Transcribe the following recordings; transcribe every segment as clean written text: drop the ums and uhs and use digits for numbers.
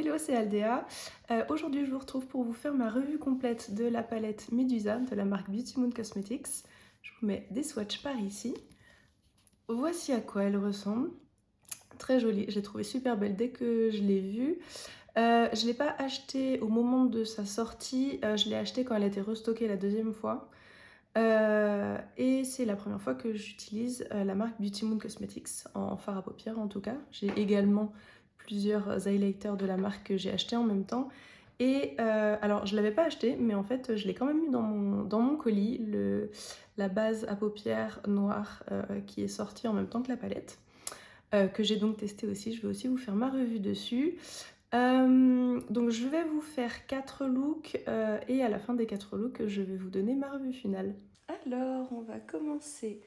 Hello, c'est Aldea. Aujourd'hui, je vous retrouve pour vous faire ma revue complète de la palette Medusa de la marque Beauty Moon Cosmetics. Je vous mets des swatchs par ici. Voici à quoi elle ressemble. Très jolie, je l'ai trouvée super belle dès que je l'ai vue. Je ne l'ai pas achetée au moment de sa sortie, je l'ai achetée quand elle a été restockée la deuxième fois. Et c'est la première fois que j'utilise la marque Beauty Moon Cosmetics, en fard à paupières en tout cas. J'ai également plusieurs highlighters de la marque que j'ai acheté en même temps. Et alors je ne l'avais pas acheté, mais en fait je l'ai quand même eu dans mon colis, la base à paupières noire qui est sortie en même temps que la palette. Que j'ai donc testé aussi, je vais aussi vous faire ma revue dessus. Donc je vais vous faire 4 looks et à la fin des 4 looks, je vais vous donner ma revue finale. Alors, on va commencer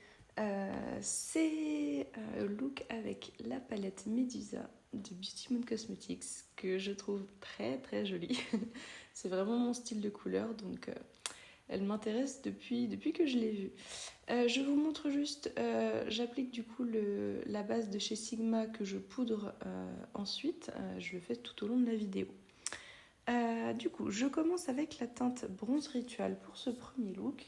ces looks avec la palette Medusa de Beauty Moon Cosmetics que je trouve très jolie. C'est vraiment mon style de couleur, donc elle m'intéresse depuis que je l'ai vue. Je vous montre juste, j'applique du coup la base de chez Sigma que je poudre ensuite. Je le fais tout au long de la vidéo. Du coup, je commence avec la teinte Bronze Ritual pour ce premier look.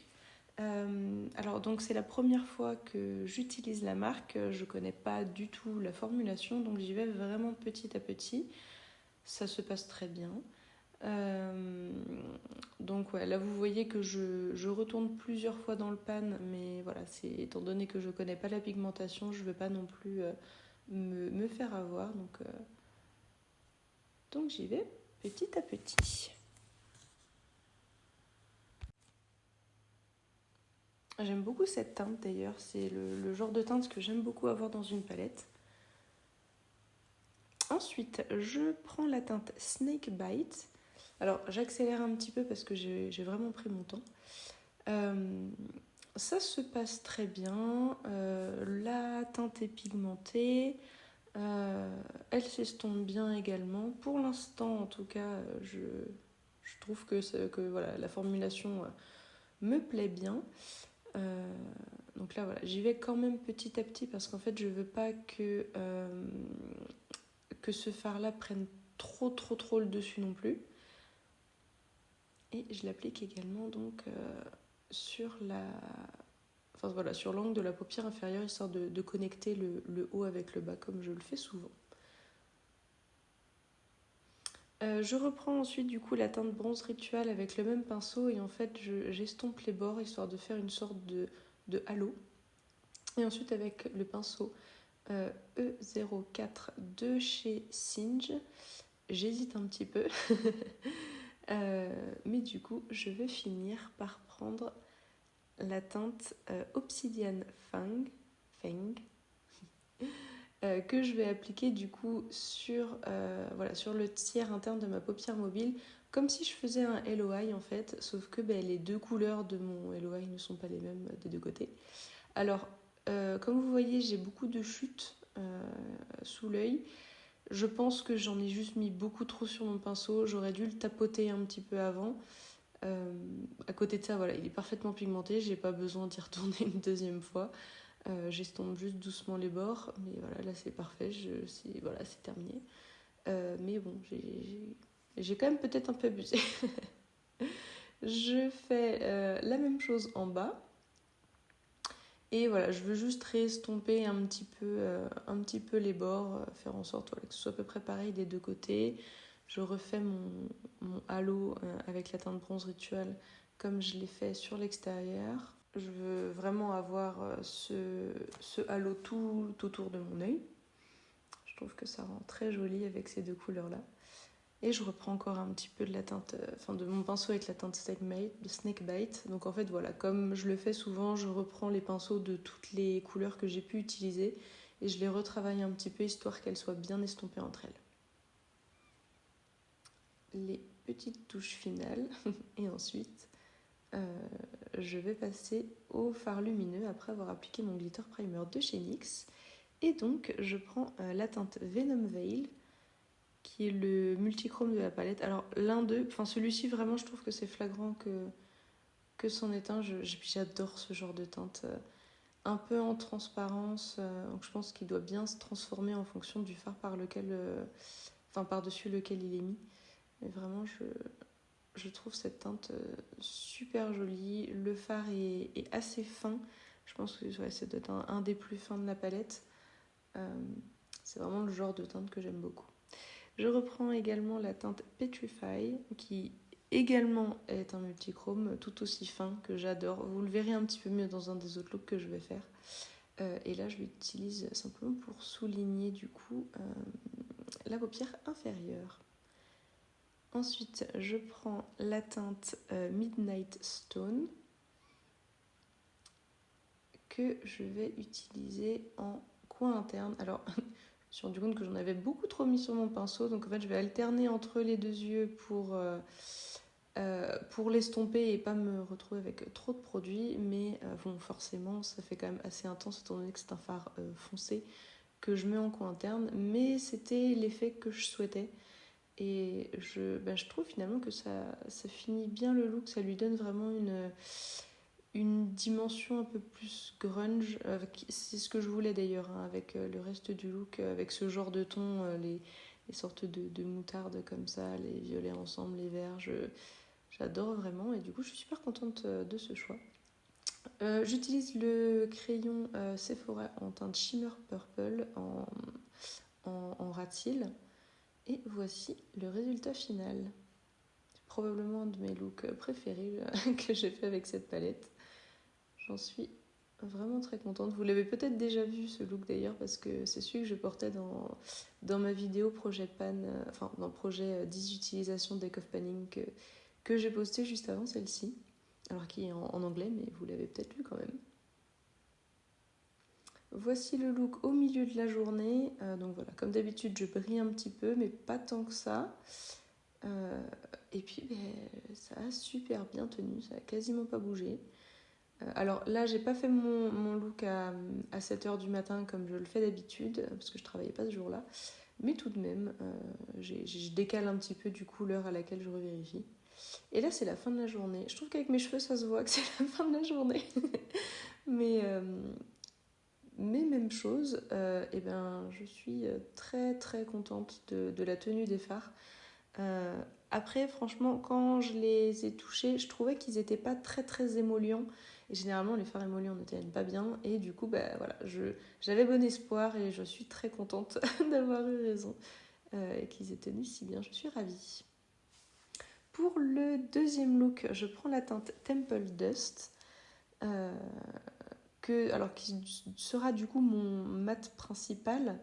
Alors donc c'est la première fois que j'utilise la marque, je connais pas du tout la formulation, donc j'y vais vraiment petit à petit. Ça se passe très bien. Donc ouais, là vous voyez que je retourne plusieurs fois dans le pan, mais voilà, c'est étant donné que je connais pas la pigmentation, je veux pas non plus me faire avoir, donc j'y vais petit à petit. J'aime beaucoup cette teinte d'ailleurs, c'est le genre de teinte que j'aime beaucoup avoir dans une palette. Ensuite, je prends la teinte Snake Bite. Alors, j'accélère un petit peu parce que j'ai vraiment pris mon temps. Ça se passe très bien. La teinte est pigmentée. Elle s'estompe bien également. Pour l'instant, en tout cas, je trouve que voilà, la formulation me plaît bien. Donc là, voilà, j'y vais quand même petit à petit parce qu'en fait, je veux pas que ce fard-là prenne trop le dessus non plus. Et je l'applique également donc sur sur l'angle de la paupière inférieure, histoire de connecter le haut avec le bas, comme je le fais souvent. Je reprends ensuite du coup la teinte Bronze Ritual avec le même pinceau et en fait j'estompe les bords histoire de faire une sorte de halo. Et ensuite avec le pinceau E04 de chez Singe, j'hésite un petit peu, mais du coup je vais finir par prendre la teinte Obsidian Fang que je vais appliquer du coup sur le tiers interne de ma paupière mobile, comme si je faisais un LOI en fait, sauf que les deux couleurs de mon LOI ne sont pas les mêmes des deux côtés. Alors, comme vous voyez, j'ai beaucoup de chutes sous l'œil. Je pense que j'en ai juste mis beaucoup trop sur mon pinceau, j'aurais dû le tapoter un petit peu avant. À côté de ça, voilà, il est parfaitement pigmenté, j'ai pas besoin d'y retourner une deuxième fois. J'estompe juste doucement les bords, mais voilà, là c'est parfait, c'est terminé. Mais bon, j'ai quand même peut-être un peu abusé. Je fais la même chose en bas. Et voilà, je veux juste réestomper un petit peu les bords, faire en sorte que ce soit à peu près pareil des deux côtés. Je refais mon halo avec la teinte Bronze Ritual comme je l'ai fait sur l'extérieur. Je veux vraiment avoir ce halo tout autour de mon œil. Je trouve que ça rend très joli avec ces deux couleurs-là. Et je reprends encore un petit peu de la teinte, de mon pinceau avec la teinte Snake Bite. Donc en fait voilà, comme je le fais souvent, je reprends les pinceaux de toutes les couleurs que j'ai pu utiliser et je les retravaille un petit peu histoire qu'elles soient bien estompées entre elles. Les petites touches finales et ensuite je vais passer au fard lumineux après avoir appliqué mon glitter primer de chez NYX. Et donc je prends la teinte Venom Veil qui est le multichrome de la palette. Alors l'un d'eux, celui-ci vraiment je trouve que c'est flagrant que c'en est un. J'adore ce genre de teinte un peu en transparence, donc je pense qu'il doit bien se transformer en fonction du fard par lequel enfin par-dessus lequel il est mis. Mais vraiment, je trouve cette teinte super jolie. Le fard est assez fin. Je pense que ouais, c'est peut-être un des plus fins de la palette. C'est vraiment le genre de teinte que j'aime beaucoup. Je reprends également la teinte Petrify, qui également est un multichrome tout aussi fin, que j'adore. Vous le verrez un petit peu mieux dans un des autres looks que je vais faire. Et là, je l'utilise simplement pour souligner du coup la paupière inférieure. Ensuite, je prends la teinte Midnight Stone que je vais utiliser en coin interne. Alors, je me suis rendu compte que j'en avais beaucoup trop mis sur mon pinceau, donc en fait, je vais alterner entre les deux yeux pour l'estomper et pas me retrouver avec trop de produits. Mais bon, forcément, ça fait quand même assez intense étant donné que c'est un fard foncé que je mets en coin interne. Mais c'était l'effet que je souhaitais. Et je trouve finalement que ça finit bien le look, ça lui donne vraiment une dimension un peu plus grunge. C'est ce que je voulais d'ailleurs, hein, avec le reste du look, avec ce genre de ton, les sortes de moutarde comme ça, les violets ensemble, les verts, j'adore vraiment et du coup je suis super contente de ce choix. J'utilise le crayon Sephora en teinte Shimmer Purple en rat cils. Et voici le résultat final. C'est probablement un de mes looks préférés que j'ai fait avec cette palette. J'en suis vraiment très contente. Vous l'avez peut-être déjà vu ce look d'ailleurs parce que c'est celui que je portais dans ma vidéo projet pan, enfin dans le projet 10 utilisations Deck of Panning que j'ai posté juste avant celle-ci. Alors qui est en anglais mais vous l'avez peut-être lu quand même. Voici le look au milieu de la journée. Donc voilà, comme d'habitude, je brille un petit peu, mais pas tant que ça. Et puis, ça a super bien tenu, ça a quasiment pas bougé. Alors là, j'ai pas fait mon look à 7h du matin comme je le fais d'habitude, parce que je travaillais pas ce jour-là. Mais tout de même, je décale un petit peu du coup l'heure à laquelle je revérifie. Et là, c'est la fin de la journée. Je trouve qu'avec mes cheveux, ça se voit que c'est la fin de la journée. Mais même chose, je suis très très contente de la tenue des fards. Après, franchement, quand je les ai touchés, je trouvais qu'ils n'étaient pas très très émollients. Et généralement, les fards émollients ne tiennent pas bien. Et du coup, voilà, j'avais bon espoir et je suis très contente d'avoir eu raison et qu'ils aient tenu si bien. Je suis ravie. Pour le deuxième look, je prends la teinte Temple Dust. Qui sera du coup mon mat principal.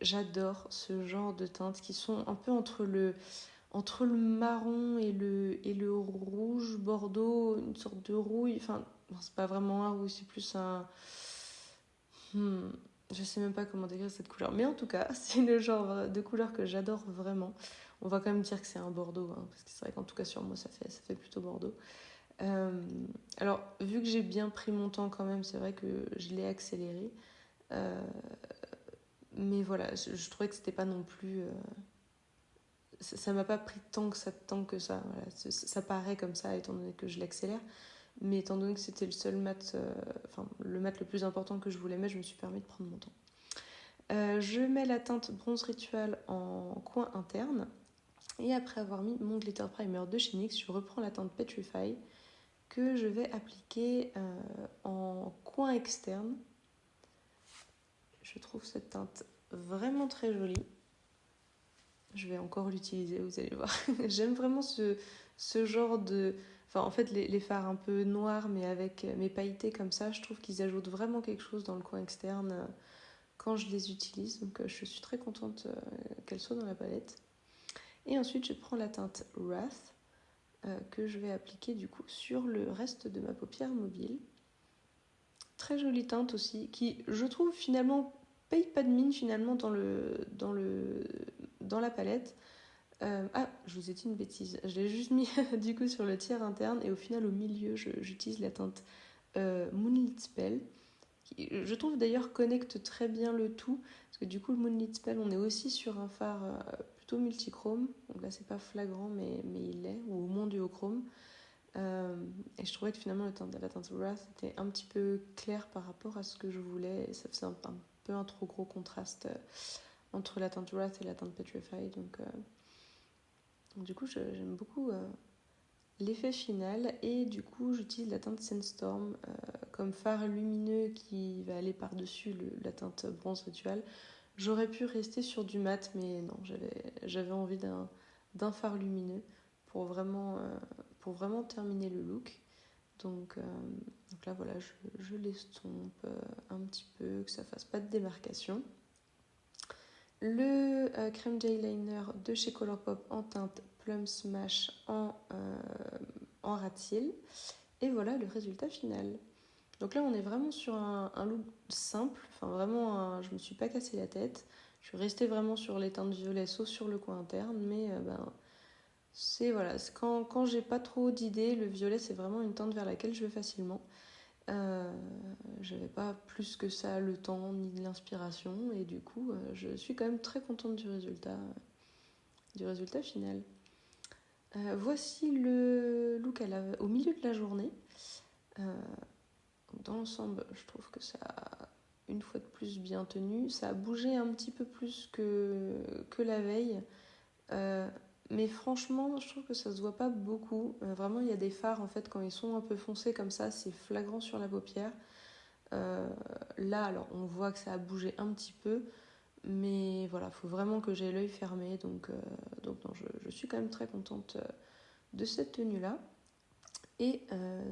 J'adore ce genre de teintes qui sont un peu entre le marron et le rouge bordeaux, une sorte de rouille. Enfin, non, c'est pas vraiment un rouille, c'est plus un... je sais même pas comment décrire cette couleur. Mais en tout cas, c'est le genre de couleur que j'adore vraiment. On va quand même dire que c'est un bordeaux, hein, parce que c'est vrai qu'en tout cas sur moi, ça fait plutôt bordeaux. Alors, vu que j'ai bien pris mon temps quand même, c'est vrai que je l'ai accéléré. Mais voilà, je trouvais que c'était pas non plus... ça m'a pas pris tant que ça. Voilà. Ça paraît comme ça, étant donné que je l'accélère. Mais étant donné que c'était le seul mat, le mat le plus important que je voulais mettre, je me suis permis de prendre mon temps. Je mets la teinte Bronze Ritual en coin interne. Et après avoir mis mon glitter primer de chez NYX, je reprends la teinte Petrify que je vais appliquer en coin externe. Je trouve cette teinte vraiment très jolie. Je vais encore l'utiliser, vous allez voir. J'aime vraiment ce genre de... Enfin, en fait, les fards un peu noirs, mais avec mes pailletés comme ça, je trouve qu'ils ajoutent vraiment quelque chose dans le coin externe quand je les utilise. Donc, je suis très contente qu'elles soient dans la palette. Et ensuite, je prends la teinte Wrath que je vais appliquer du coup sur le reste de ma paupière mobile. Très jolie teinte aussi, qui je trouve finalement paye pas de mine finalement dans la palette. Je vous ai dit une bêtise, je l'ai juste mis du coup sur le tiers interne et au final au milieu j'utilise la teinte Moonlit Spell qui je trouve d'ailleurs connecte très bien le tout parce que du coup le Moonlit Spell on est aussi sur un fard plutôt multichrome, donc là c'est pas flagrant mais il l'est, ou au moins duochrome. Et je trouvais que finalement la teinte Wrath était un petit peu claire par rapport à ce que je voulais et ça faisait un peu un trop gros contraste entre la teinte Wrath et la teinte Petrify. Donc du coup, j'aime beaucoup l'effet final. Et du coup, j'utilise la teinte Sandstorm comme fard lumineux qui va aller par-dessus la teinte bronze ritual. J'aurais pu rester sur du mat, mais non, j'avais envie d'un fard lumineux pour vraiment terminer le look. Donc là, voilà, je l'estompe un petit peu, que ça fasse pas de démarcation. Le crème eyeliner de chez Colourpop en teinte Plum Smash en rat seal. Et voilà le résultat final. Donc là, on est vraiment sur un look simple. Enfin, vraiment, je me suis pas cassé la tête. Je suis restée vraiment sur les teintes violet, sauf sur le coin interne. Mais c'est quand j'ai pas trop d'idées, le violet, c'est vraiment une teinte vers laquelle je vais facilement. J'avais pas plus que ça le temps ni de l'inspiration. Et du coup, je suis quand même très contente du résultat final. Voici le look au milieu de la journée. Dans l'ensemble, je trouve que ça a une fois de plus bien tenu. Ça a bougé un petit peu plus que la veille. Mais franchement, je trouve que ça se voit pas beaucoup. Vraiment, il y a des fards, en fait, quand ils sont un peu foncés comme ça, c'est flagrant sur la paupière. Là, alors, on voit que ça a bougé un petit peu. Mais voilà, il faut vraiment que j'ai l'œil fermé. Donc non, je suis quand même très contente de cette tenue-là. Et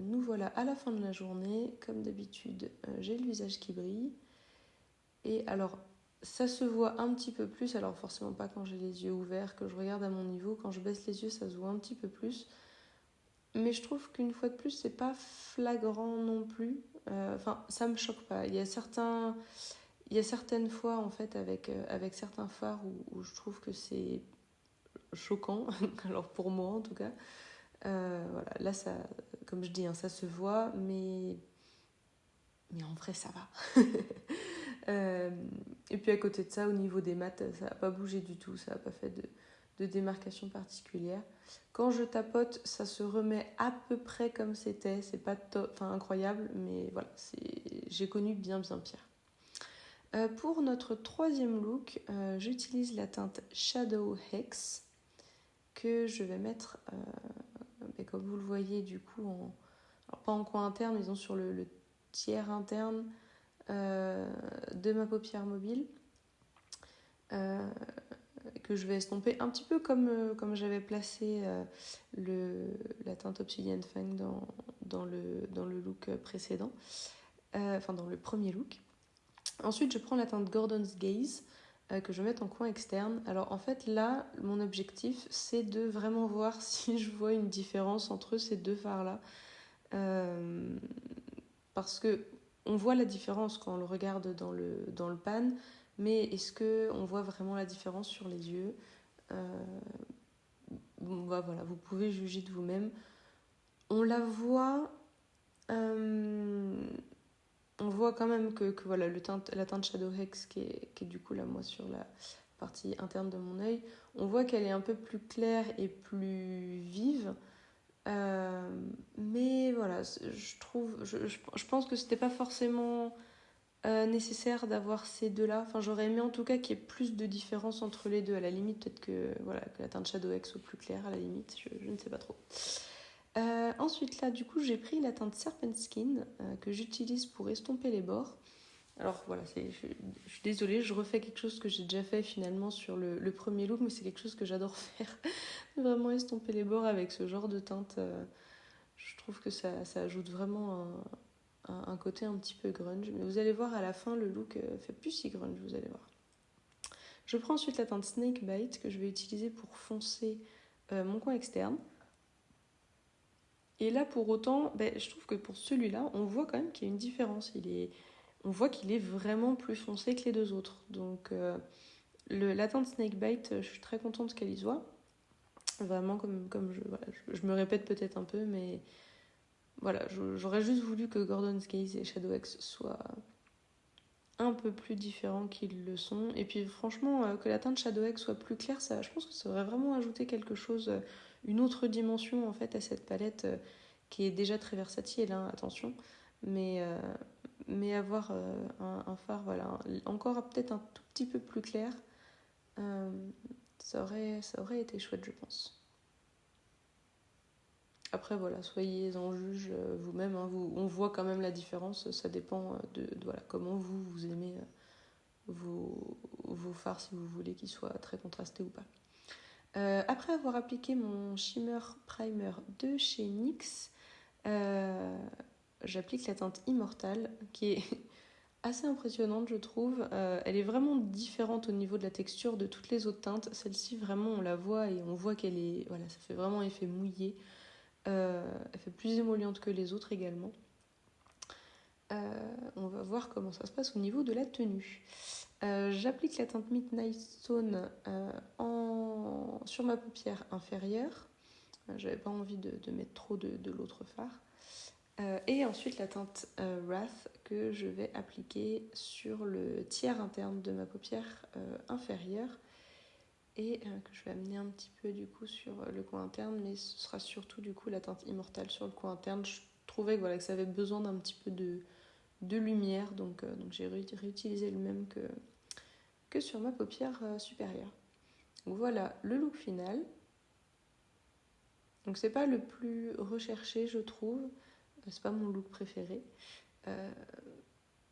nous voilà à la fin de la journée. Comme d'habitude, j'ai le visage qui brille. Et alors, ça se voit un petit peu plus. Alors forcément pas quand j'ai les yeux ouverts, que je regarde à mon niveau. Quand je baisse les yeux, ça se voit un petit peu plus. Mais je trouve qu'une fois de plus, c'est pas flagrant non plus. Enfin, ça me choque pas. Il y a certaines fois, en fait, avec certains fards où je trouve que c'est choquant. Alors pour moi, en tout cas. Voilà, là, ça, comme je dis, hein, ça se voit, mais en vrai, ça va. Et puis à côté de ça, au niveau des maths, ça n'a pas bougé du tout, ça n'a pas fait de démarcation particulière. Quand je tapote, ça se remet à peu près comme c'était. C'est pas incroyable, mais voilà, j'ai connu bien pire. Pour notre troisième look, j'utilise la teinte Shadow Hex que je vais mettre, comme vous le voyez, du coup, alors pas en coin interne, mais sur le tiers interne de ma paupière mobile, que je vais estomper un petit peu comme j'avais placé la teinte Obsidian Fang dans le look précédent, enfin dans le premier look. Ensuite, je prends la teinte Gordon's Gaze que je vais mettre en coin externe. Alors en fait là, mon objectif, c'est de vraiment voir si je vois une différence entre ces deux fards-là. Parce que on voit la différence quand on le regarde dans le pan, mais est-ce qu'on voit vraiment la différence sur les yeux? Voilà, vous pouvez juger de vous-même. On la voit... on voit quand même que voilà, la teinte Shadow Hex, qui est du coup là, moi, sur la partie interne de mon œil, on voit qu'elle est un peu plus claire et plus vive. Mais voilà, je pense que c'était pas forcément nécessaire d'avoir ces deux-là. Enfin, j'aurais aimé en tout cas qu'il y ait plus de différence entre les deux. À la limite, peut-être que la teinte Shadow X soit plus claire, à la limite, je ne sais pas trop. Ensuite, là, du coup, j'ai pris la teinte Serpent Skin que j'utilise pour estomper les bords. Alors voilà, je suis désolée, je refais quelque chose que j'ai déjà fait finalement sur le premier look, mais c'est quelque chose que j'adore faire. Vraiment estomper les bords avec ce genre de teinte. Je trouve que ça ajoute vraiment un côté un petit peu grunge. Mais vous allez voir, à la fin, le look fait plus si grunge, vous allez voir. Je prends ensuite la teinte Snakebite que je vais utiliser pour foncer mon coin externe. Et là, pour autant, je trouve que pour celui-là, on voit quand même qu'il y a une différence. On voit qu'il est vraiment plus foncé que les deux autres. Donc, la teinte Snakebite, je suis très contente qu'elle y soit. Vraiment, comme je me répète peut-être un peu, mais voilà, j'aurais juste voulu que Gordon's Gaze et Shadow X soient un peu plus différents qu'ils le sont. Et puis franchement, que la teinte Shadow X soit plus claire, ça, je pense que ça aurait vraiment ajouté quelque chose, une autre dimension en fait à cette palette qui est déjà très versatile, hein, attention. Mais avoir un fard, voilà, encore peut-être un tout petit peu plus clair, Ça aurait été chouette, je pense. Après, voilà, soyez-en juge vous-même. Hein, on voit quand même la différence. Ça dépend voilà, comment vous aimez vos fards, si vous voulez qu'ils soient très contrastés ou pas. Après avoir appliqué mon Shimmer Primer de chez NYX, j'applique la teinte Immortale, qui est assez impressionnante, je trouve. Elle est vraiment différente au niveau de la texture de toutes les autres teintes. Celle-ci, vraiment, on la voit et on voit qu'elle est... Voilà, ça fait vraiment effet mouillé. Elle fait plus émolliente que les autres également. On va voir comment ça se passe au niveau de la tenue. J'applique la teinte Midnight Stone sur ma paupière inférieure. J'avais pas envie de mettre trop de l'autre fard. Et ensuite la teinte Wrath que je vais appliquer sur le tiers interne de ma paupière inférieure et que je vais amener un petit peu du coup sur le coin interne, mais ce sera surtout du coup la teinte Immortale sur le coin interne. Je trouvais que, voilà, que ça avait besoin d'un petit peu de lumière, donc j'ai réutilisé le même que sur ma paupière supérieure. Donc voilà le look final. Donc c'est pas le plus recherché, je trouve, c'est pas mon look préféré,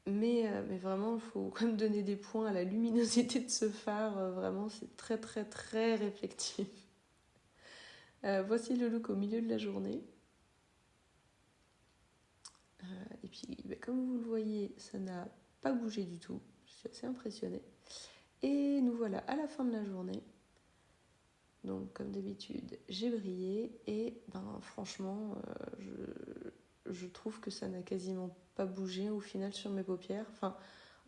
mais vraiment il faut quand même donner des points à la luminosité de ce fard. Vraiment c'est très très très réflectif. Voici le look au milieu de la journée. Et puis comme vous le voyez, ça n'a pas bougé du tout, je suis assez impressionnée. Et nous voilà à la fin de la journée. Donc comme d'habitude, j'ai brillé et franchement, je trouve que ça n'a quasiment pas bougé au final sur mes paupières. Enfin,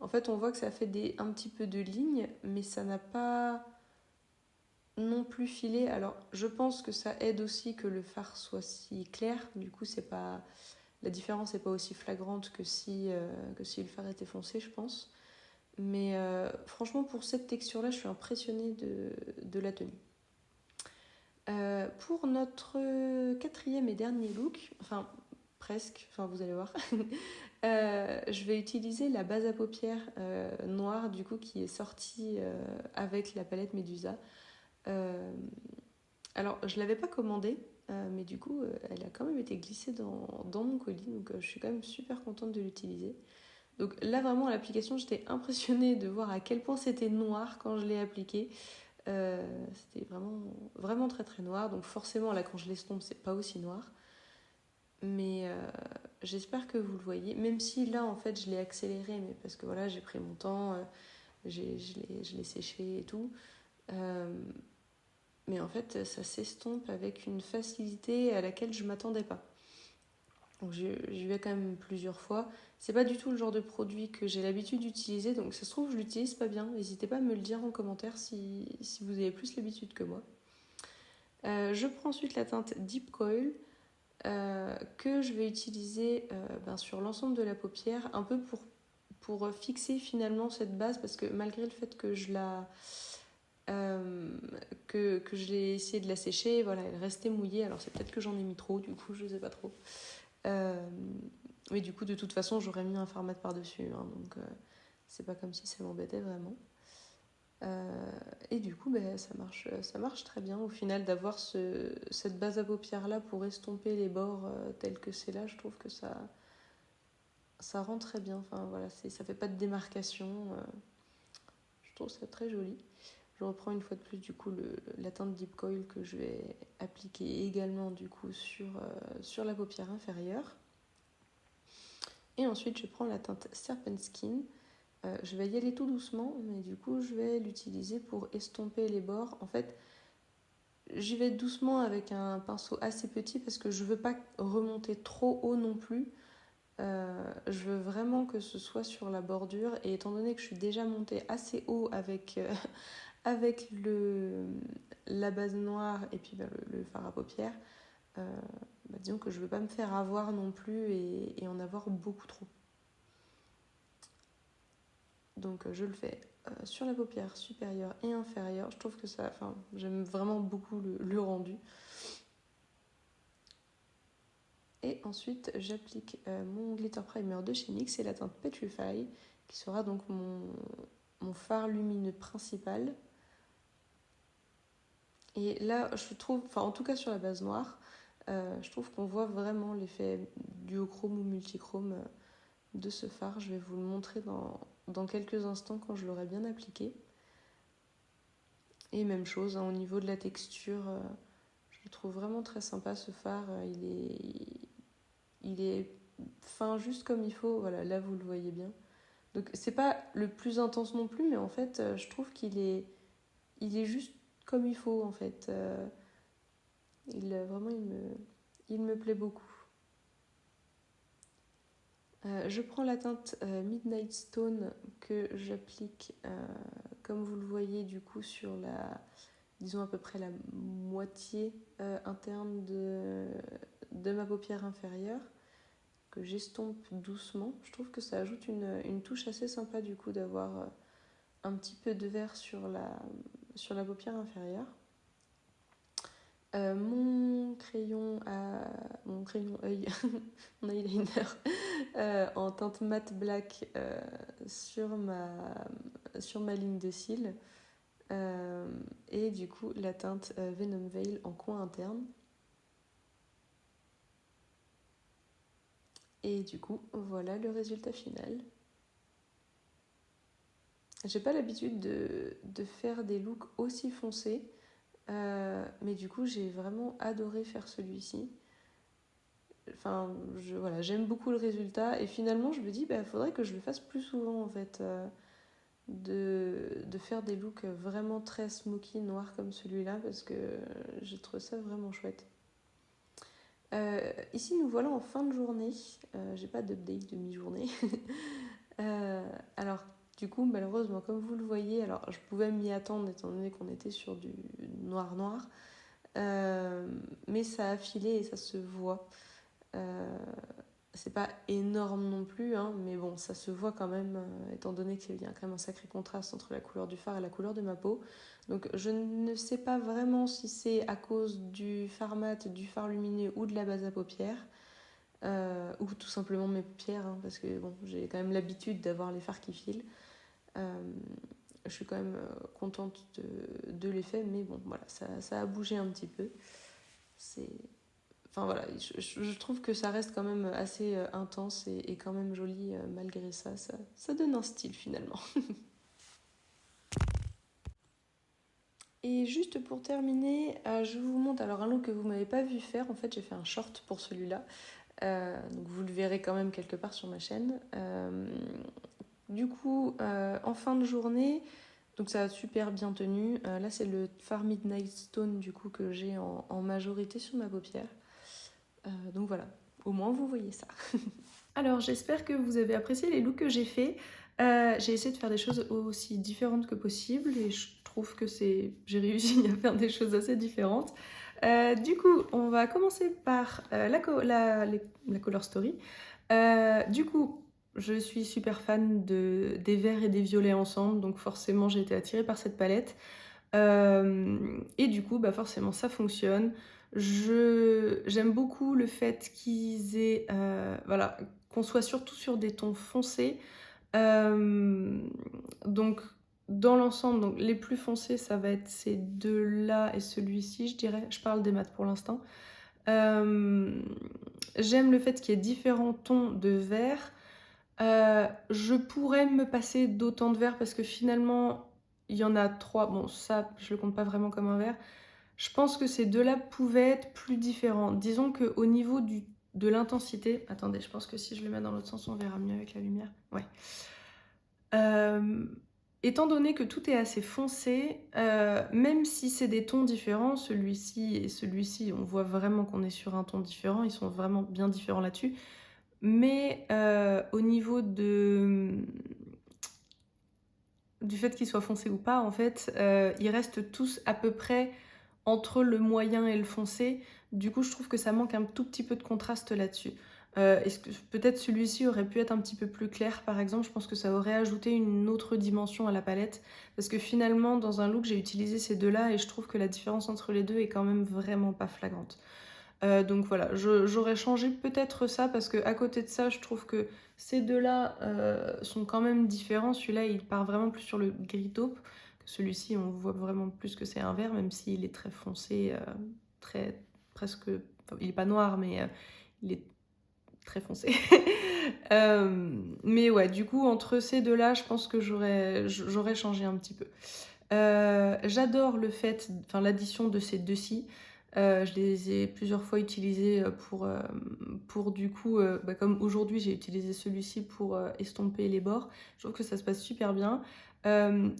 en fait, on voit que ça fait un petit peu de lignes, mais ça n'a pas non plus filé. Alors, je pense que ça aide aussi que le fard soit si clair. Du coup, la différence n'est pas aussi flagrante que si le fard était foncé, je pense. Mais franchement, pour cette texture-là, je suis impressionnée de la tenue. Pour notre quatrième et dernier look, enfin presque, vous allez voir, je vais utiliser la base à paupières noire du coup qui est sortie avec la palette Medusa. Alors je l'avais pas commandée, mais du coup elle a quand même été glissée dans mon colis, donc je suis quand même super contente de l'utiliser. Donc là vraiment à l'application j'étais impressionnée de voir à quel point c'était noir quand je l'ai appliqué. C'était vraiment, vraiment très très noir, donc forcément là quand je l'estompe c'est pas aussi noir, mais j'espère que vous le voyez, même si là en fait je l'ai accéléré, mais parce que voilà j'ai pris mon temps, je l'ai séché et tout, mais en fait ça s'estompe avec une facilité à laquelle je m'attendais pas. Donc j'y vais quand même plusieurs fois. C'est pas du tout le genre de produit que j'ai l'habitude d'utiliser, donc ça se trouve je l'utilise pas bien. N'hésitez pas à me le dire en commentaire si vous avez plus l'habitude que moi. Je prends ensuite la teinte Deep Coil que je vais utiliser sur l'ensemble de la paupière, un peu pour fixer finalement cette base, parce que malgré le fait que je l'ai essayé de la sécher, voilà, elle restait mouillée. Alors c'est peut-être que j'en ai mis trop, du coup je sais pas trop. Mais du coup de toute façon j'aurais mis un fard mat par-dessus, hein, donc c'est pas comme si ça m'embêtait vraiment. Et du coup ça marche très bien au final d'avoir cette base à paupières là pour estomper les bords tels que c'est là. Je trouve que ça rend très bien, enfin voilà, ça fait pas de démarcation, je trouve ça très joli. Je reprends une fois de plus du coup la teinte Deep Coil que je vais appliquer également du coup sur la paupière inférieure. Et ensuite je prends la teinte Serpent Skin. Je vais y aller tout doucement, mais du coup je vais l'utiliser pour estomper les bords. En fait, j'y vais doucement avec un pinceau assez petit parce que je veux pas remonter trop haut non plus. Je veux vraiment que ce soit sur la bordure, et étant donné que je suis déjà montée assez haut avec la base noire et puis le fard à paupières, disons que je veux pas me faire avoir non plus et en avoir beaucoup trop. Donc je le fais sur la paupière supérieure et inférieure. Je trouve que j'aime vraiment beaucoup le rendu. Et ensuite j'applique mon glitter primer de chez NYX et la teinte Petrify, qui sera donc mon fard lumineux principal. Et là, je trouve, enfin en tout cas sur la base noire, je trouve qu'on voit vraiment l'effet duochrome ou multichrome de ce fard. Je vais vous le montrer dans quelques instants quand je l'aurai bien appliqué. Et même chose, hein, au niveau de la texture, je le trouve vraiment très sympa ce fard. Il est fin juste comme il faut. Voilà, là vous le voyez bien. Donc c'est pas le plus intense non plus, mais en fait, je trouve il est juste comme il faut en fait. Vraiment, il me plaît beaucoup. Je prends la teinte Midnight Stone que j'applique, comme vous le voyez, du coup, sur disons à peu près la moitié interne de ma paupière inférieure, que j'estompe doucement. Je trouve que ça ajoute une touche assez sympa, du coup, d'avoir un petit peu de vert sur la paupière inférieure. Mon crayon œil, mon eyeliner en teinte matte black sur ma ligne de cils. Et du coup, la teinte Venom Veil en coin interne. Et du coup, voilà le résultat final. J'ai pas l'habitude de faire des looks aussi foncés, mais du coup, j'ai vraiment adoré faire celui-ci. Enfin, voilà, j'aime beaucoup le résultat et finalement, je me dis, bah, faudrait que je le fasse plus souvent en fait. De faire des looks vraiment très smoky, noirs comme celui-là, parce que j'ai trouvé ça vraiment chouette. Ici, nous voilà en fin de journée. J'ai pas d'update de mi-journée. Alors, du coup, malheureusement, comme vous le voyez, alors je pouvais m'y attendre étant donné qu'on était sur du noir-noir, mais ça a filé et ça se voit. C'est pas énorme non plus, hein, mais bon, ça se voit quand même, étant donné qu'il y a quand même un sacré contraste entre la couleur du fard et la couleur de ma peau. Donc je ne sais pas vraiment si c'est à cause du fard mat, du fard lumineux ou de la base à paupières, ou tout simplement mes paupières, hein, parce que bon, j'ai quand même l'habitude d'avoir les fards qui filent. Je suis quand même contente de l'effet, mais bon, voilà, ça a bougé un petit peu. C'est Enfin voilà, je trouve que ça reste quand même assez intense et quand même joli malgré ça. Ça donne un style finalement. Et juste pour terminer, je vous montre alors un look que vous m'avez pas vu faire. En fait, j'ai fait un short pour celui-là. Donc vous le verrez quand même quelque part sur ma chaîne. Du coup, en fin de journée, donc ça a super bien tenu. Là, c'est le Far Midnight Stone du coup que j'ai en majorité sur ma paupière. Donc voilà, au moins vous voyez ça. Alors j'espère que vous avez apprécié les looks que j'ai faits. J'ai essayé de faire des choses aussi différentes que possible et je trouve que j'ai réussi à faire des choses assez différentes. Du coup, on va commencer par la color story. Du coup, je suis super fan des verts et des violets ensemble, donc forcément j'ai été attirée par cette palette. Et du coup, bah forcément, ça fonctionne. J'aime beaucoup le fait qu'ils aient, voilà, qu'on soit surtout sur des tons foncés. Donc, dans l'ensemble, donc, les plus foncés, ça va être ces deux-là et celui-ci, je dirais. Je parle des mats pour l'instant. J'aime le fait qu'il y ait différents tons de vert. Je pourrais me passer d'autant de vert parce que finalement, il y en a trois. Bon, ça, je le compte pas vraiment comme un vert. Je pense que ces deux-là pouvaient être plus différents. Disons qu'au niveau de l'intensité... Attendez, je pense que si je le mets dans l'autre sens, on verra mieux avec la lumière. Ouais. Étant donné que tout est assez foncé, même si c'est des tons différents, celui-ci et celui-ci, on voit vraiment qu'on est sur un ton différent. Ils sont vraiment bien différents là-dessus. Mais au niveau du fait qu'ils soient foncés ou pas, en fait, ils restent tous à peu près entre le moyen et le foncé. Du coup, je trouve que ça manque un tout petit peu de contraste là-dessus. Est-ce que peut-être celui-ci aurait pu être un petit peu plus clair, par exemple. Je pense que ça aurait ajouté une autre dimension à la palette. Parce que finalement, dans un look, j'ai utilisé ces deux-là et je trouve que la différence entre les deux est quand même vraiment pas flagrante. Donc voilà, j'aurais changé peut-être ça parce que à côté de ça, je trouve que ces deux-là sont quand même différents. Celui-là, il part vraiment plus sur le gris taupe, que celui-ci, on voit vraiment plus que c'est un vert, même s'il est très foncé, très presque... enfin, il est pas noir, mais il est très foncé. Mais ouais, du coup, entre ces deux-là, je pense que j'aurais changé un petit peu. J'adore le fait, enfin l'addition de ces deux-ci. Je les ai plusieurs fois utilisés pour du coup, comme aujourd'hui j'ai utilisé celui-ci pour estomper les bords. Je trouve que ça se passe super bien.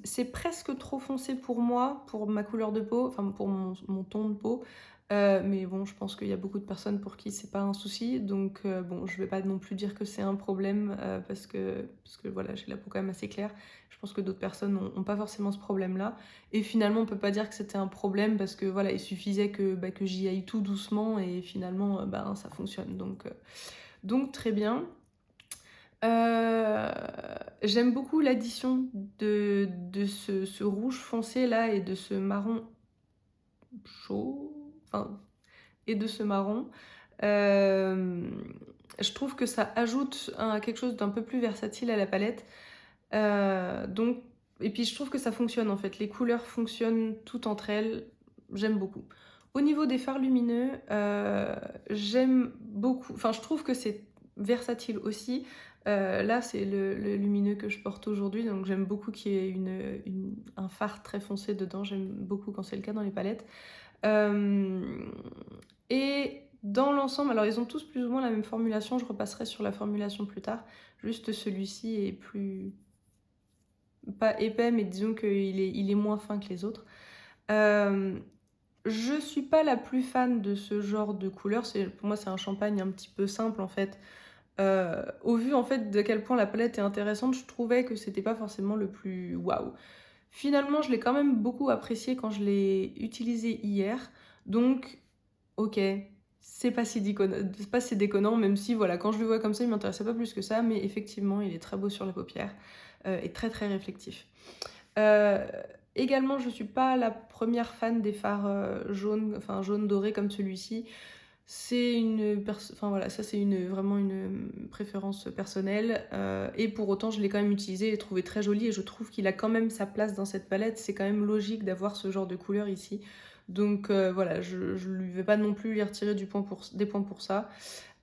C'est presque trop foncé pour moi, pour ma couleur de peau, enfin pour mon ton de peau. Mais bon, je pense qu'il y a beaucoup de personnes pour qui c'est pas un souci, donc bon, je vais pas non plus dire que c'est un problème parce que voilà, j'ai la peau quand même assez claire. Je pense que d'autres personnes n'ont pas forcément ce problème-là. Et finalement, on peut pas dire que c'était un problème parce que voilà, il suffisait que j'y aille tout doucement et finalement, ça fonctionne. Donc très bien. J'aime beaucoup l'addition de ce rouge foncé là et de ce marron chaud, enfin, et de ce marron. Je trouve que ça ajoute quelque chose d'un peu plus versatile à la palette. Donc, et puis je trouve que ça fonctionne en fait. Les couleurs fonctionnent toutes entre elles. J'aime beaucoup. Au niveau des fards lumineux, j'aime beaucoup. Enfin, je trouve que c'est versatile aussi. Là, c'est le lumineux que je porte aujourd'hui, donc j'aime beaucoup qu'il y ait un fard très foncé dedans. J'aime beaucoup quand c'est le cas dans les palettes. Et dans l'ensemble, alors ils ont tous plus ou moins la même formulation. Je repasserai sur la formulation plus tard. Juste celui-ci est plus... pas épais, mais disons qu'il est moins fin que les autres. Je suis pas la plus fan de ce genre de couleur. Pour moi, c'est un champagne un petit peu simple en fait. Au vu en fait de quel point la palette est intéressante, je trouvais que c'était pas forcément le plus waouh. Finalement, je l'ai quand même beaucoup apprécié quand je l'ai utilisé hier. Donc, ok, c'est pas si déconnant, même si voilà, quand je le vois comme ça, il m'intéressait pas plus que ça, mais effectivement, il est très beau sur les paupières et très très réflectif. Euh, Également, je suis pas la première fan des fards jaunes, enfin jaune doré comme celui-ci. Enfin voilà, ça c'est vraiment une préférence personnelle. Et pour autant, je l'ai quand même utilisé et trouvé très joli. Et je trouve qu'il a quand même sa place dans cette palette. C'est quand même logique d'avoir ce genre de couleur ici. Donc voilà, je ne vais pas non plus lui retirer des points pour ça.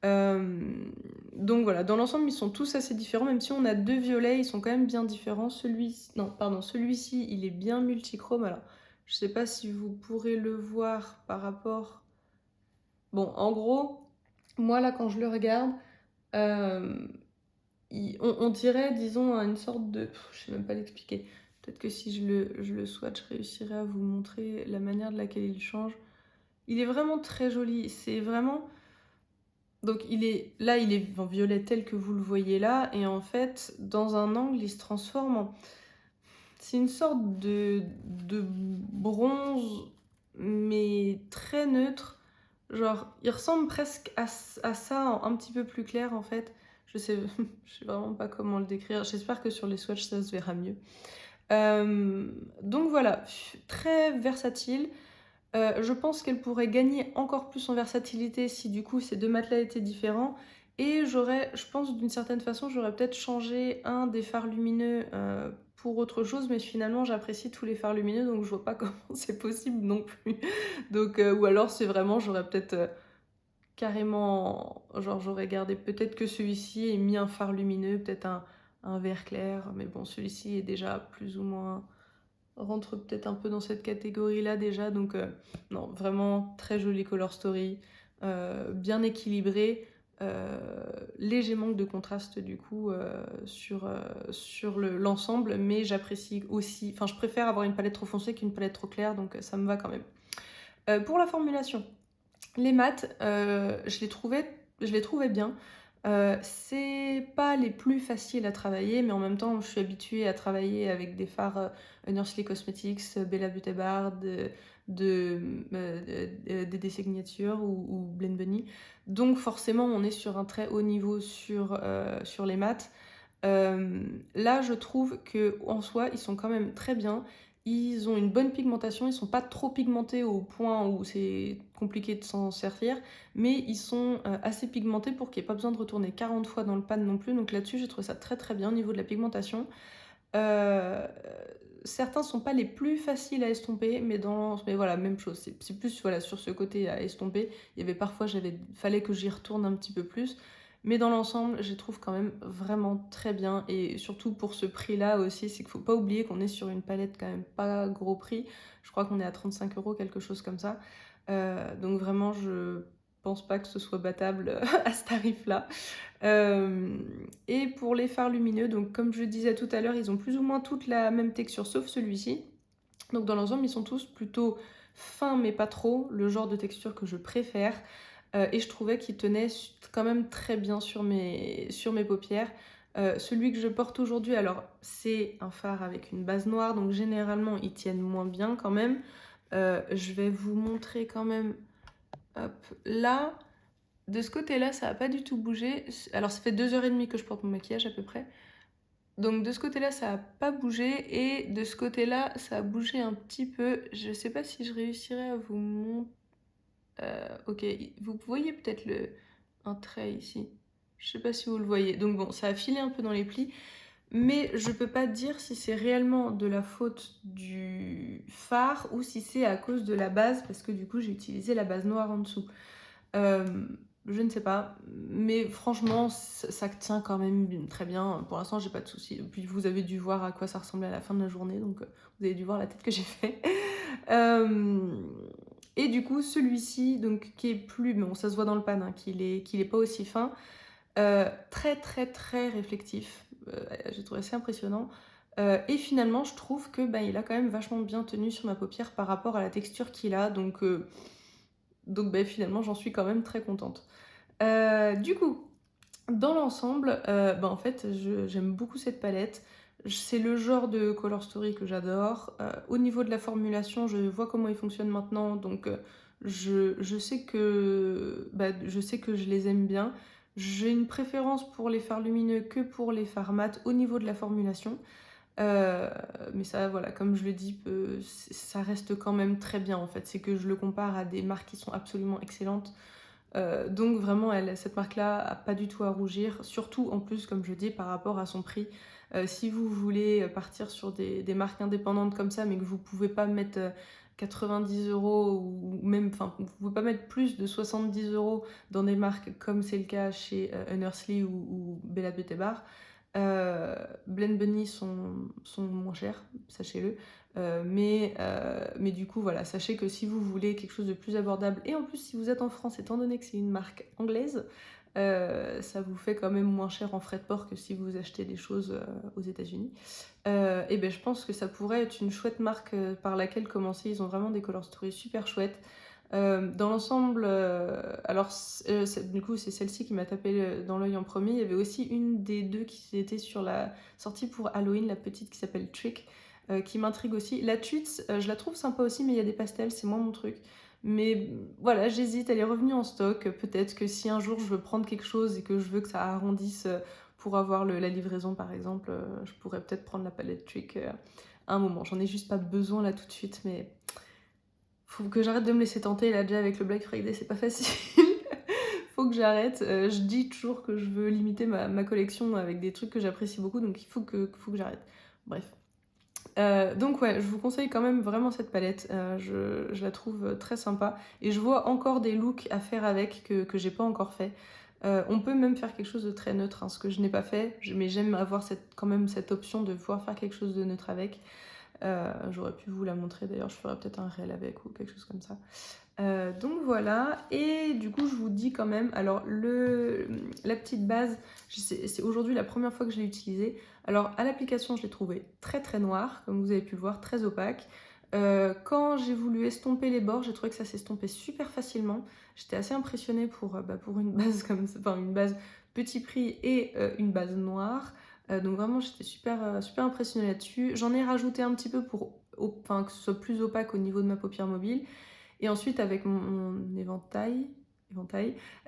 Donc voilà, dans l'ensemble, ils sont tous assez différents. Même si on a deux violets, ils sont quand même bien différents. Celui-ci, il est bien multichrome. Alors, je sais pas si vous pourrez le voir par rapport... Bon, en gros, moi là, quand je le regarde, euh, on dirait, disons, une sorte de... je sais même pas l'expliquer. Peut-être que si je le swatch, je réussirai à vous montrer la manière de laquelle il change. Il est vraiment très joli. C'est vraiment... Donc il est en violet tel que vous le voyez là. Et en fait, dans un angle, il se transforme en... C'est une sorte de bronze, mais très neutre. Genre, il ressemble presque à ça, un petit peu plus clair en fait. Je sais, je sais vraiment pas comment le décrire. J'espère que sur les swatchs ça se verra mieux. Donc voilà, très versatile. Je pense qu'elle pourrait gagner encore plus en versatilité si du coup ces deux matelas étaient différents. Et je pense d'une certaine façon, j'aurais peut-être changé un des fards lumineux pour autre chose, mais finalement j'apprécie tous les fards lumineux, donc je vois pas comment c'est possible non plus. Donc, ou alors c'est vraiment, j'aurais peut-être carrément, genre j'aurais gardé peut-être que celui-ci et mis un phare lumineux, peut-être un vert clair, mais bon, celui-ci est déjà plus ou moins rentre peut-être un peu dans cette catégorie-là déjà. Donc non, vraiment très jolie color story, bien équilibré, léger manque de contraste du coup sur l'ensemble, mais j'apprécie aussi, enfin je préfère avoir une palette trop foncée qu'une palette trop claire, donc ça me va quand même. Pour la formulation, les mats, je les trouvais bien. C'est pas les plus faciles à travailler, mais en même temps, je suis habituée à travailler avec des fards Nursley Cosmetics, Bella Beauty Bar, DD Signature ou Blend Bunny. Donc forcément, on est sur un très haut niveau sur les mats. Là, je trouve que en soi, ils sont quand même très bien. Ils ont une bonne pigmentation, ils sont pas trop pigmentés au point où c'est compliqué de s'en servir, mais ils sont assez pigmentés pour qu'il n'y ait pas besoin de retourner 40 fois dans le pan non plus. Donc là-dessus, j'ai trouvé ça très très bien au niveau de la pigmentation. Euh, certains sont pas les plus faciles à estomper, mais voilà, même chose. C'est plus voilà, sur ce côté à estomper. Il y avait parfois, fallait que j'y retourne un petit peu plus. Mais dans l'ensemble, je les trouve quand même vraiment très bien. Et surtout pour ce prix-là aussi, c'est qu'il faut pas oublier qu'on est sur une palette quand même pas gros prix. Je crois qu'on est à 35 euros, quelque chose comme ça. Donc vraiment, je pense pas que ce soit battable à ce tarif-là. Et pour les fards lumineux, donc comme je le disais tout à l'heure, ils ont plus ou moins toute la même texture sauf celui-ci. Donc dans l'ensemble, ils sont tous plutôt fins mais pas trop, le genre de texture que je préfère. Et je trouvais qu'ils tenaient quand même très bien sur mes paupières. Celui que je porte aujourd'hui, alors c'est un fard avec une base noire, donc généralement ils tiennent moins bien quand même. Je vais vous montrer quand même, hop, là. De ce côté-là, ça n'a pas du tout bougé. Alors, ça fait 2h30 que je porte mon maquillage à peu près. Donc, de ce côté-là, ça n'a pas bougé. Et de ce côté-là, ça a bougé un petit peu. Je ne sais pas si je réussirai à vous montrer. Ok, vous voyez peut-être un trait ici. Je ne sais pas si vous le voyez. Donc, bon, ça a filé un peu dans les plis. Mais je peux pas dire si c'est réellement de la faute du fard ou si c'est à cause de la base, parce que du coup, j'ai utilisé la base noire en dessous. Je ne sais pas, mais franchement, ça tient quand même très bien. Pour l'instant, j'ai pas de soucis. Puis vous avez dû voir à quoi ça ressemblait à la fin de la journée, donc vous avez dû voir la tête que j'ai fait. Et du coup, celui-ci, donc qui est plus, bon, ça se voit dans le pan, hein, qu'il est pas aussi fin, très très très réflectif. J'ai trouvé ça impressionnant. Et finalement, je trouve que il a quand même vachement bien tenu sur ma paupière par rapport à la texture qu'il a, donc finalement, j'en suis quand même très contente. Du coup, dans l'ensemble, en fait, j'aime beaucoup cette palette. C'est le genre de Color Story que j'adore. Au niveau de la formulation, je vois comment il fonctionne maintenant, donc je sais je sais que je les aime bien. J'ai une préférence pour les fards lumineux que pour les fards mat au niveau de la formulation. Mais ça, voilà, comme je le dis, ça reste quand même très bien en fait. C'est que je le compare à des marques qui sont absolument excellentes. Donc vraiment, cette marque-là a pas du tout à rougir. Surtout en plus, comme je dis, par rapport à son prix. Si vous voulez partir sur des marques indépendantes comme ça, mais que vous pouvez pas mettre 90 euros ou même, enfin, vous pouvez pas mettre plus de 70 euros dans des marques comme c'est le cas chez Unearthly ou Bella Beauty Bar. Blend Bunny sont moins chers, sachez-le. Mais du coup, voilà, sachez que si vous voulez quelque chose de plus abordable, et en plus si vous êtes en France, étant donné que c'est une marque anglaise, ça vous fait quand même moins cher en frais de port que si vous achetez des choses aux États-Unis. Et je pense que ça pourrait être une chouette marque par laquelle commencer. Ils ont vraiment des color stories super chouettes. Dans l'ensemble, du coup, c'est celle-ci qui m'a tapé dans l'œil en premier. Il y avait aussi une des deux qui était sur la sortie pour Halloween, la petite qui s'appelle Trick, qui m'intrigue aussi. La Tweets, je la trouve sympa aussi, mais il y a des pastels, c'est moins mon truc. Mais voilà, j'hésite, elle est revenue en stock. Peut-être que si un jour je veux prendre quelque chose et que je veux que ça arrondisse pour avoir la livraison par exemple, je pourrais peut-être prendre la palette Trick à un moment. J'en ai juste pas besoin là tout de suite, mais faut que j'arrête de me laisser tenter là déjà avec le Black Friday, c'est pas facile. Faut que j'arrête. Je dis toujours que je veux limiter ma collection avec des trucs que j'apprécie beaucoup, donc il faut que j'arrête. Bref. Donc ouais, je vous conseille quand même vraiment cette palette. Je la trouve très sympa. Et je vois encore des looks à faire avec que j'ai pas encore fait. On peut même faire quelque chose de très neutre, hein, ce que je n'ai pas fait, mais j'aime avoir quand même cette option de pouvoir faire quelque chose de neutre avec. J'aurais pu vous la montrer d'ailleurs, je ferai peut-être un réel avec ou quelque chose comme ça. Donc voilà, et du coup je vous dis quand même, alors la petite base, c'est aujourd'hui la première fois que je l'ai utilisée. Alors à l'application je l'ai trouvée très très noire, comme vous avez pu le voir, très opaque. Quand j'ai voulu estomper les bords, j'ai trouvé que ça s'estompait super facilement. J'étais assez impressionnée pour une base comme ça, enfin une base petit prix et une base noire. Donc vraiment j'étais super impressionnée là-dessus. J'en ai rajouté un petit peu pour que ce soit plus opaque au niveau de ma paupière mobile. Et ensuite, avec mon éventail,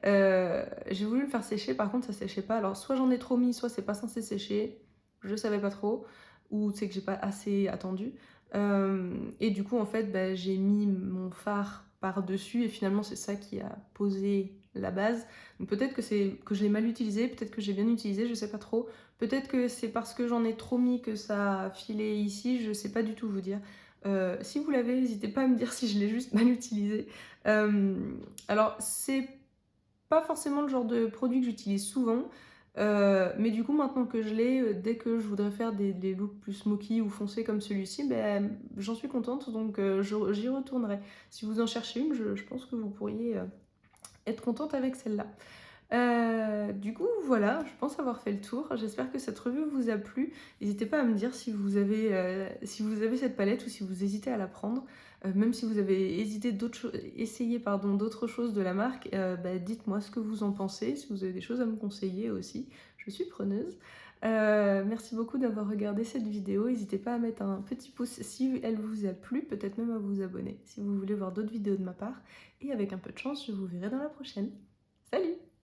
j'ai voulu le faire sécher. Par contre, ça séchait pas. Alors, soit j'en ai trop mis, soit c'est pas censé sécher. Je savais pas trop. Ou c'est que j'ai pas assez attendu. Et du coup, en fait, j'ai mis mon fard par-dessus. Et finalement, c'est ça qui a posé la base. Donc peut-être que je l'ai mal utilisé, peut-être que j'ai bien utilisé, je sais pas trop. Peut-être que c'est parce que j'en ai trop mis que ça a filé ici, je sais pas du tout vous dire. Si vous l'avez, n'hésitez pas à me dire si je l'ai juste mal utilisé. Alors c'est pas forcément le genre de produit que j'utilise souvent, mais du coup maintenant que je l'ai, dès que je voudrais faire des looks plus smoky ou foncés comme celui-ci, ben, j'en suis contente, donc j'y retournerai. Si vous en cherchez une, je pense que vous pourriez être contente avec celle-là. Du coup, voilà, je pense avoir fait le tour. J'espère que cette revue vous a plu. N'hésitez pas à me dire si vous avez cette palette ou si vous hésitez à la prendre. Même si vous avez essayé d'autres choses de la marque, bah, dites-moi ce que vous en pensez, si vous avez des choses à me conseiller aussi. Je suis preneuse. Merci beaucoup d'avoir regardé cette vidéo. N'hésitez pas à mettre un petit pouce si elle vous a plu, peut-être même à vous abonner si vous voulez voir d'autres vidéos de ma part. Et avec un peu de chance, je vous verrai dans la prochaine. Salut!